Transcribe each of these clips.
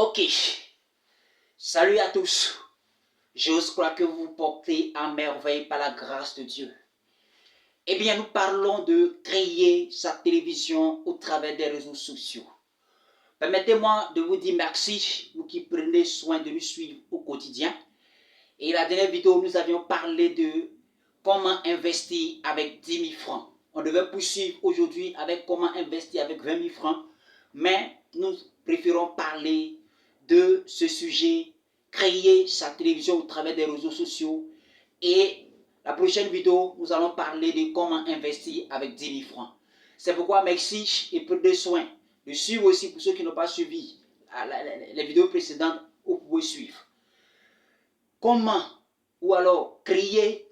Ok, salut à tous. J'ose croire que vous vous portez à merveille par la grâce de Dieu. Eh bien, nous parlons de créer sa télévision au travers des réseaux sociaux. Permettez-moi de vous dire merci, vous qui prenez soin de nous suivre au quotidien. Et la dernière vidéo, nous avions parlé de comment investir avec 10 000 francs. On devait poursuivre aujourd'hui avec comment investir avec 20 000 francs. Mais nous préférons parler de ce sujet, créer sa télévision au travers des réseaux sociaux. Et la prochaine vidéo, nous allons parler de comment investir avec 10 000 francs. C'est pourquoi merci et prenez soin de suivre aussi pour ceux qui n'ont pas suivi les vidéos précédentes, vous pouvez suivre. Comment ou alors créer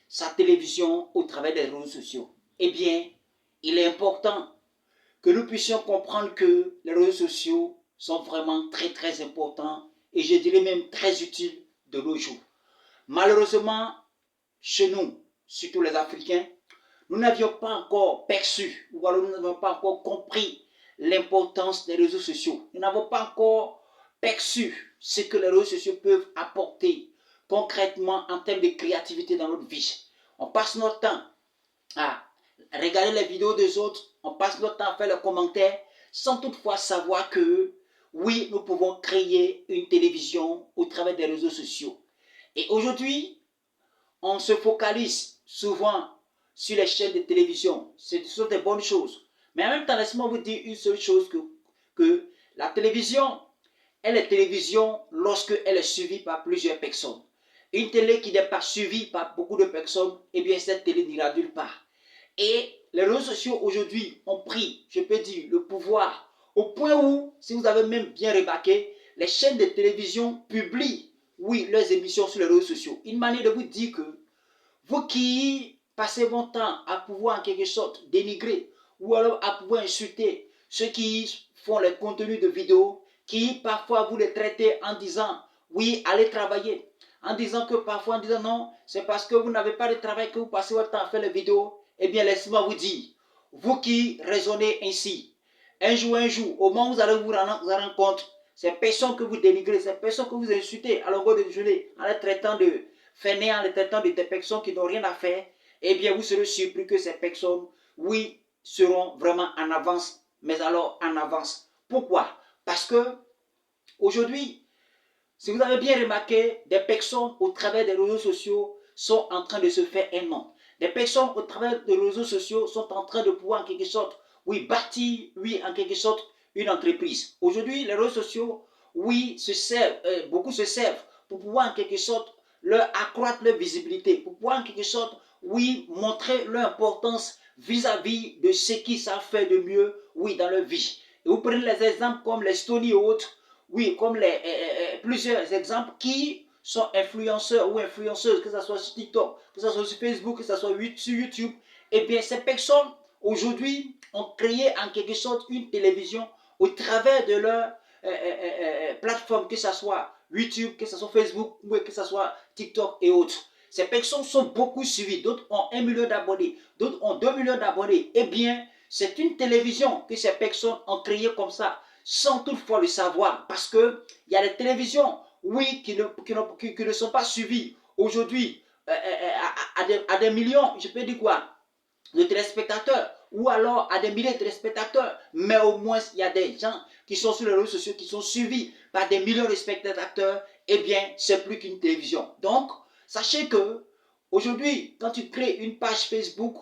sa télévision au travers des réseaux sociaux? Eh bien, il est important que nous puissions comprendre que les réseaux sociaux sont vraiment très importants et je dirais même très utiles de nos jours. Malheureusement, chez nous, surtout les Africains, nous n'avions pas encore perçu ou alors nous n'avions pas encore compris l'importance des réseaux sociaux. Nous n'avons pas encore perçu ce que les réseaux sociaux peuvent apporter concrètement en termes de créativité dans notre vie. On passe notre temps à regarder les vidéos des autres, on passe notre temps à faire les commentaires sans toutefois savoir que oui, nous pouvons créer une télévision au travers des réseaux sociaux. Et aujourd'hui, on se focalise souvent sur les chaînes de télévision. Ce sont des bonnes choses. Mais en même temps, laissez-moi vous dire une seule chose, que la télévision, elle est télévision lorsque elle est suivie par plusieurs personnes. Une télé qui n'est pas suivie par beaucoup de personnes, eh bien cette télé n'ira nulle part. Et les réseaux sociaux aujourd'hui ont pris, je peux dire, le pouvoir au point où, si vous avez même bien remarqué, les chaînes de télévision publient, oui, leurs émissions sur les réseaux sociaux. Une manière de vous dire que vous qui passez votre temps à pouvoir en quelque sorte dénigrer ou alors à pouvoir insulter ceux qui font les contenus de vidéos, qui parfois vous les traitez en disant oui, allez travailler, en disant que parfois en disant non, c'est parce que vous n'avez pas de travail que vous passez votre temps à faire les vidéos. Eh bien, laissez-moi vous dire, vous qui raisonnez ainsi, un jour, au moment où vous allez vous rendre compte, ces personnes que vous dénigrez, ces personnes que vous insultez à longueur de journée, en les traitant de fainéants, en les traitant de des personnes qui n'ont rien à faire, eh bien, vous serez surpris que ces personnes, oui, seront vraiment en avance, mais alors en avance. Pourquoi? Parce que aujourd'hui, si vous avez bien remarqué, des personnes au travers des réseaux sociaux sont en train de se faire un nom. Des personnes au travers des réseaux sociaux sont en train de pouvoir en quelque sorte, oui, bâtir, oui, en quelque sorte, une entreprise. Aujourd'hui, les réseaux sociaux, oui, beaucoup se servent pour pouvoir en quelque sorte leur accroître leur visibilité, pour pouvoir en quelque sorte, oui, montrer leur importance vis-à-vis de ce qu'ils savent faire de mieux, oui, dans leur vie. Et vous prenez les exemples comme les Stony et autres, oui, comme plusieurs exemples qui sont influenceurs ou influenceuses, que ce soit sur TikTok, que ce soit sur Facebook, que ce soit sur YouTube. Eh bien, ces personnes, aujourd'hui, ont créé en quelque sorte une télévision au travers de leur plateforme, que ce soit YouTube, que ce soit Facebook, ou que ce soit TikTok et autres. Ces personnes sont beaucoup suivies. D'autres ont 1 million d'abonnés, d'autres ont 2 millions d'abonnés. Eh bien, c'est une télévision que ces personnes ont créée comme ça, sans toutefois le savoir. Parce qu'il y a des télévisions, oui, qui ne sont pas suivies aujourd'hui à des millions, je peux dire quoi, de téléspectateurs, ou alors à des milliers de téléspectateurs. Mais au moins, il y a des gens qui sont sur les réseaux sociaux, qui sont suivis par des millions de spectateurs. Eh bien, c'est plus qu'une télévision. Donc, sachez que aujourd'hui, quand tu crées une page Facebook,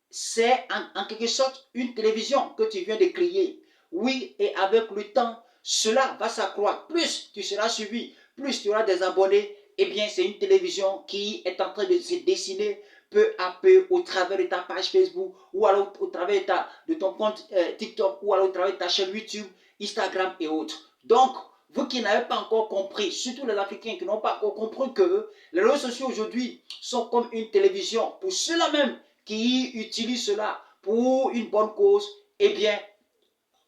c'est en quelque sorte une télévision que tu viens de créer. Oui, et avec le temps, cela va s'accroître. Plus tu seras suivi, plus tu auras des abonnés. Eh bien, c'est une télévision qui est en train de se dessiner peu à peu au travers de ta page Facebook ou alors au travers de ton compte TikTok ou alors au travers de ta chaîne YouTube, Instagram et autres. Donc, vous qui n'avez pas encore compris, surtout les Africains qui n'ont pas encore compris que les réseaux sociaux aujourd'hui sont comme une télévision. Pour ceux-là même qui utilisent cela pour une bonne cause, eh bien,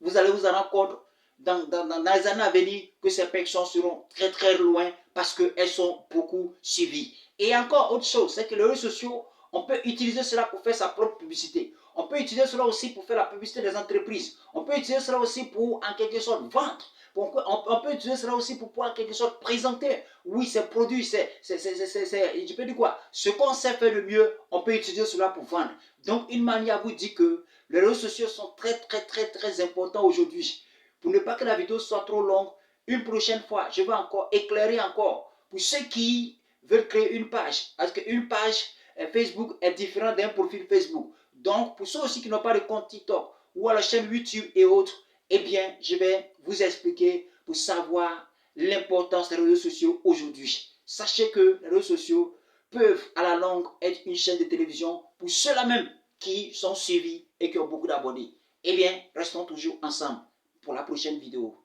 vous allez vous en rendre compte dans les années à venir que ces personnes seront très loin parce qu'elles sont beaucoup suivies. Et encore autre chose, c'est que les réseaux sociaux, on peut utiliser cela pour faire sa propre publicité. On peut utiliser cela aussi pour faire la publicité des entreprises. On peut utiliser cela aussi pour, en quelque sorte, vendre. On peut utiliser cela aussi pour pouvoir quelque chose présenter. Oui, c'est produit, je peux dire quoi? Ce qu'on sait faire le mieux, on peut utiliser cela pour vendre. Donc, une manière vous dit que les réseaux sociaux sont très importants aujourd'hui. Pour ne pas que la vidéo soit trop longue, une prochaine fois, je vais encore éclairer encore pour ceux qui veulent créer une page. Parce qu'une page Facebook est différente d'un profil Facebook. Donc, pour ceux aussi qui n'ont pas de compte TikTok ou à la chaîne YouTube et autres, eh bien, je vais vous expliquer pour savoir l'importance des réseaux sociaux aujourd'hui. Sachez que les réseaux sociaux peuvent à la longue être une chaîne de télévision pour ceux-là même qui sont suivis et qui ont beaucoup d'abonnés. Eh bien, restons toujours ensemble pour la prochaine vidéo.